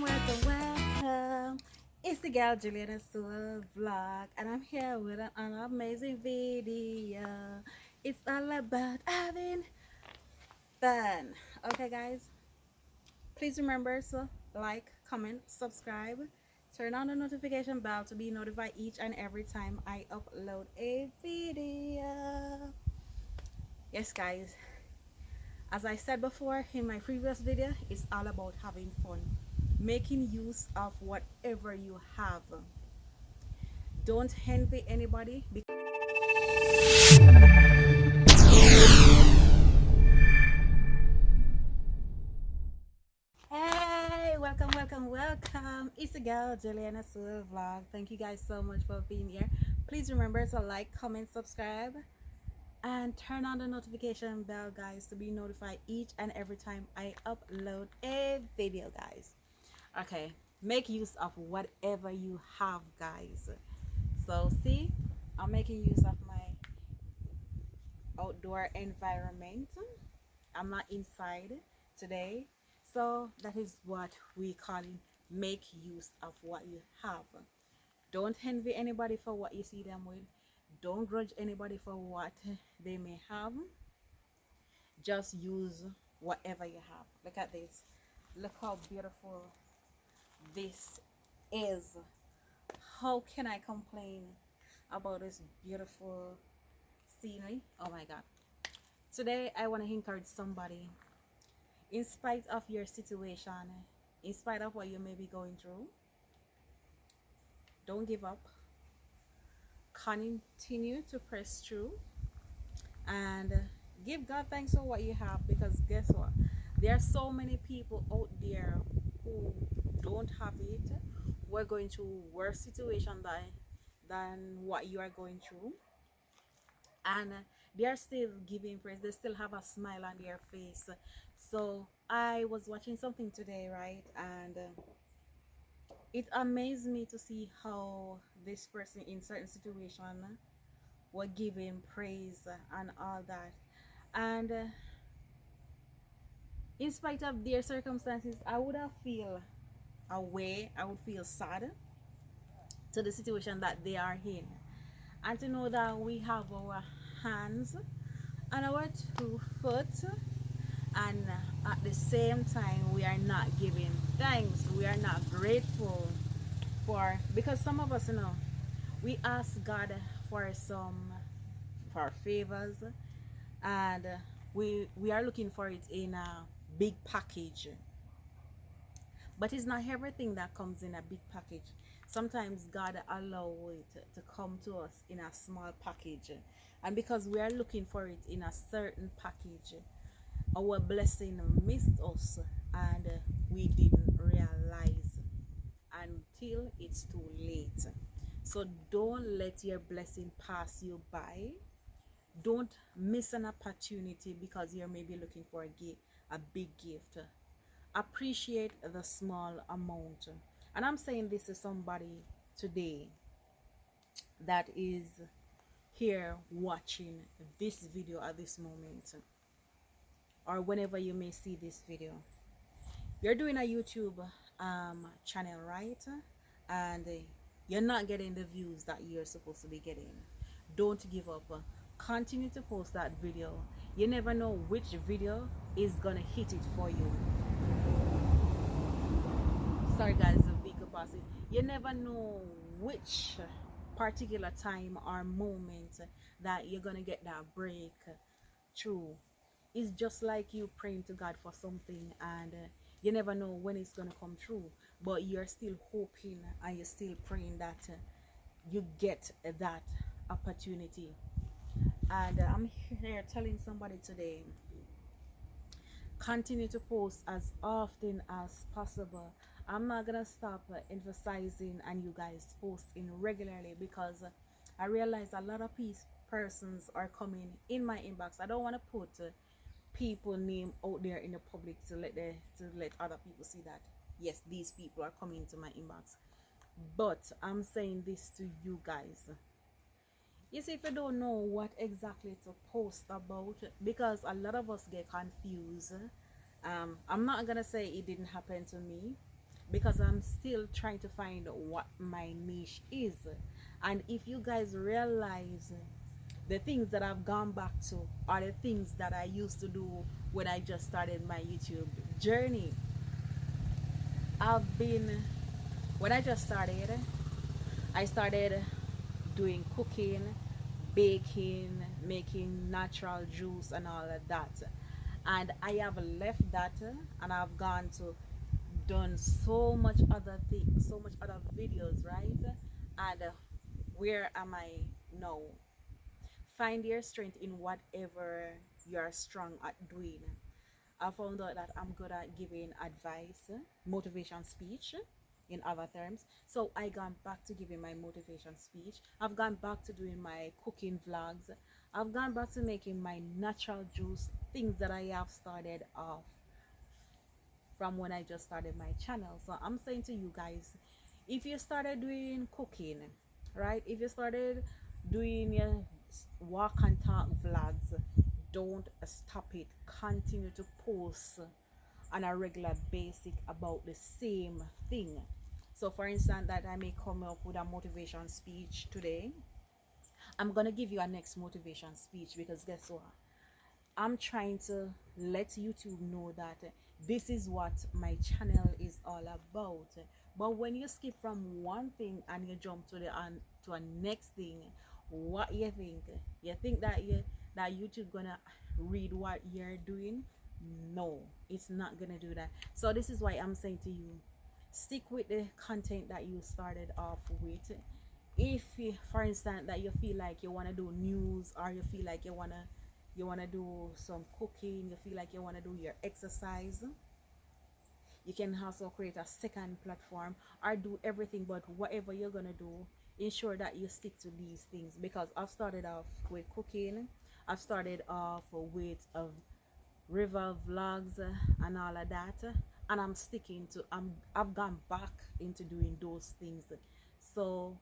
welcome. It's the girl Juliana vlog, and I'm here with an amazing video. It's all about having fun. Okay, guys, please remember to like, comment, subscribe, turn on the notification bell to be notified each and every time I upload a video. Yes, guys, as I said before in my previous video, it's all about having fun, making use of whatever you have. Don't envy anybody. Hey, welcome. It's the girl Juliana vlog. Thank you guys so much for being here. Please remember to like, comment, subscribe, and turn on the notification bell, guys, to be notified each and every time I upload a video, guys. Okay, make use of whatever you have, guys. So see, I'm making use of my outdoor environment. I'm not inside today, so that is what we call it, make use of what you have. Don't envy anybody for what you see them with. Don't grudge anybody for what they may have. Just use whatever you have. Look at this. Look how beautiful this is. How can I complain about this beautiful scenery? Oh my god. Today I want to encourage somebody, in spite of your situation, in spite of what you may be going through, don't give up. Continue to press through and give God thanks for what you have, because guess what, there are so many people out there who don't have it. We're going through worse situation than what you are going through, and they are still giving praise. They still have a smile on their face. So I was watching something today, right, and it amazed me to see how this person in certain situation were giving praise and all that, and in spite of their circumstances, I would have feel away. I would feel sad to the situation that they are in, and to know that we have our hands and our 2 foot, and at the same time we are not giving thanks, we are not grateful for, because some of us, we ask God for favors, and we are looking for it in a big package, but it's not everything that comes in a big package. Sometimes God allows it to come to us in a small package, and because we are looking for it in a certain package, our blessing missed us, and we didn't realize until it's too late. So don't let your blessing pass you by. Don't miss an opportunity because you're maybe looking for a big gift. Appreciate the small amount. And I'm saying this to somebody today that is here watching this video at this moment, or whenever you may see this video. You're doing a YouTube channel, right? And you're not getting the views that you're supposed to be getting. Don't give up. Continue to post that video. You never know which video is gonna hit it for you. Sorry guys, the vehicle passing. You never know which particular time or moment that you're gonna get that break through. It's just like you praying to God for something, and you never know when it's gonna come true, but you're still hoping and you're still praying that you get that opportunity. And I'm here telling somebody today, continue to post as often as possible. I'm not gonna stop emphasizing and you guys posting regularly, because I realize a lot of persons are coming in my inbox. I don't want to put people name out there in the public to let other people see that yes, these people are coming to my inbox, but I'm saying this to you guys. You see, if you don't know what exactly to post about, because a lot of us get confused, I'm not gonna say it didn't happen to me, because I'm still trying to find what my niche is. And if you guys realize the things that I've gone back to are the things that I used to do when I just started my YouTube journey. I've been, when I started doing cooking, baking, making natural juice and all of that. And I have left that and I've gone to done so much other things, so much other videos, right? And where am I now? Find your strength in whatever you're strong at doing. I found out that I'm good at giving advice, motivation speech in other terms. So I gone back to giving my motivation speech. I've gone back to doing my cooking vlogs. I've gone back to making my natural juice, things that I have started off from when I just started my channel. So I'm saying to you guys, if you started doing cooking, right? If you started doing your walk and talk vlogs, don't stop it. Continue to post on a regular basis about the same thing. So for instance, that I may come up with a motivation speech today, I'm gonna give you a next motivation speech, because guess what, I'm trying to let YouTube know that this is what my channel is all about. But when you skip from one thing and you jump to the to a next thing, what you think? You think that YouTube gonna read what you're doing? No, it's not gonna do that. So this is why I'm saying to you, stick with the content that you started off with. If for instance that you feel like you want to do news, or you feel like you want to do some cooking, you feel like you want to do your exercise, you can also create a second platform or do everything. But whatever you're gonna do, ensure that you stick to these things, because I've started off with cooking, I've started off with river vlogs and all of that, and I'm sticking to, I've gone back into doing those things. So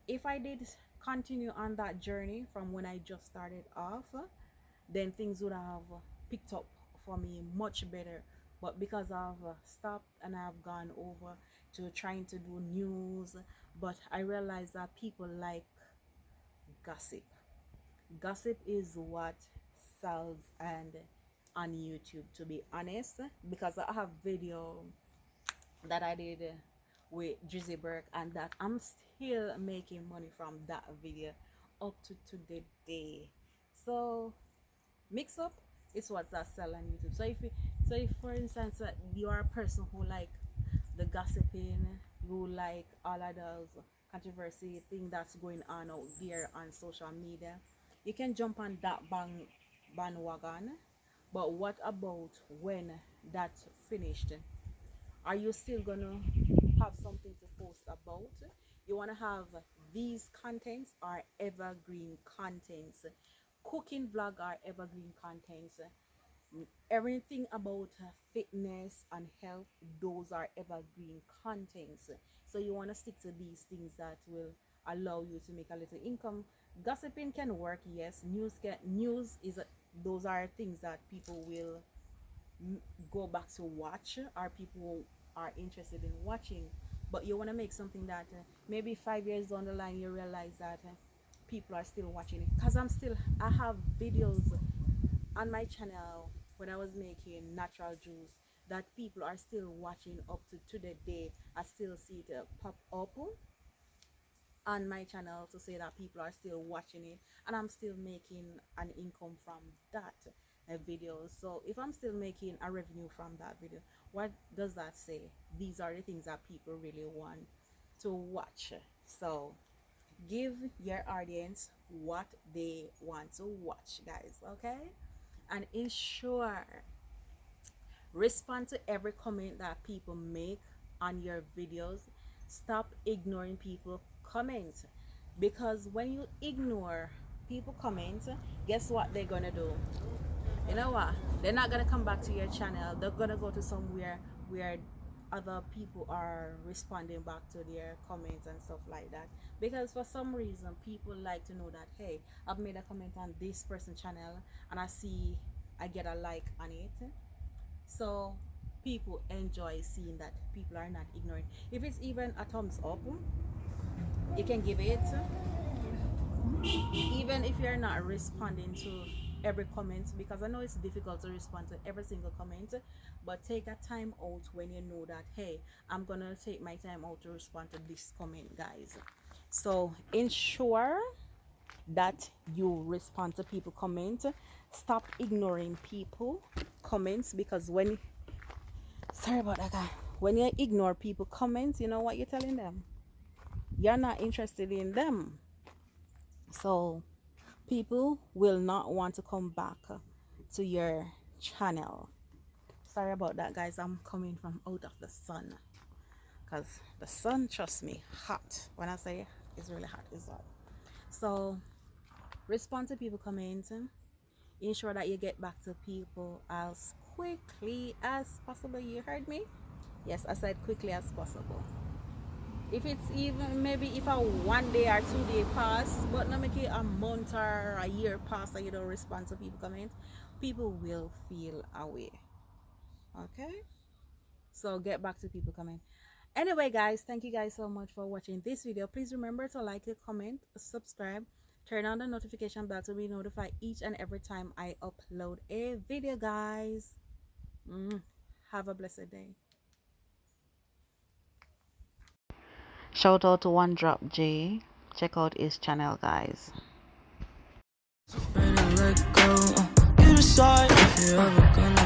if I did continue on that journey from when I just started off, then things would have picked up for me much better. But because I've stopped and I've gone over to trying to do news, but I realized that people like gossip. Gossip is what sells and on YouTube, to be honest, because I have video that I did with Drizzy Burke, and that I'm still making money from that video up to the day. So mix up is what that sell on YouTube. So if for instance you are a person who like the gossiping, who like all of those controversy thing that's going on out there on social media, you can jump on that bandwagon. But what about when that's finished? Are you still gonna have something to post about? You want to have these contents are evergreen contents. Cooking vlog are evergreen contents. Everything about fitness and health, those are evergreen contents. So you want to stick to these things that will allow you to make a little income. Gossiping can work, yes. News is those are things that people will go back to watch, or people are interested in watching. But you want to make something that maybe 5 years down the line you realize that people are still watching it. Because I have videos on my channel when I was making natural juice that people are still watching up to the day. I still see it pop up on my channel to say that people are still watching it, and I'm still making an income from that video. So if I'm still making a revenue from that video, what does that say? These are the things that people really want to watch. So give your audience what they want to watch, guys, okay? And ensure respond to every comment that people make on your videos. Stop ignoring people comments, because when you ignore people comments, guess what they're gonna do? You know what, they're not gonna come back to your channel. They're gonna go to somewhere where other people are responding back to their comments and stuff like that, because for some reason people like to know that, hey, I've made a comment on this person's channel and I see I get a like on it. So people enjoy seeing that people are not ignoring. If it's even a thumbs up, you can give it. Even if you're not responding to every comment, because I know it's difficult to respond to every single comment, but take a time out when you know that, hey, I'm gonna take my time out to respond to this comment, guys. So ensure that you respond to people comment. Stop ignoring people comments, because when, sorry about that guy, when you ignore people comments, you know what you're telling them? You're not interested in them. So people will not want to come back to your channel. Sorry about that, guys. I'm coming from out of the sun, because the sun, trust me, hot. When I say it's really hot, it's hot. So respond to people comments. Ensure that you get back to people as quickly as possible. You heard me? Yes, I said quickly as possible. If it's even maybe if a 1 day or 2 day pass, but not make it a month or a year pass and you don't respond to people comment, people will feel away. Okay, so get back to people comment. Anyway, guys, thank you guys so much for watching this video. Please remember to like it, comment, subscribe, turn on the notification bell to be notified each and every time I upload a video, guys. Have a blessed day. Shout out to One Drop J. Check out his channel, guys. You decide if you're ever gonna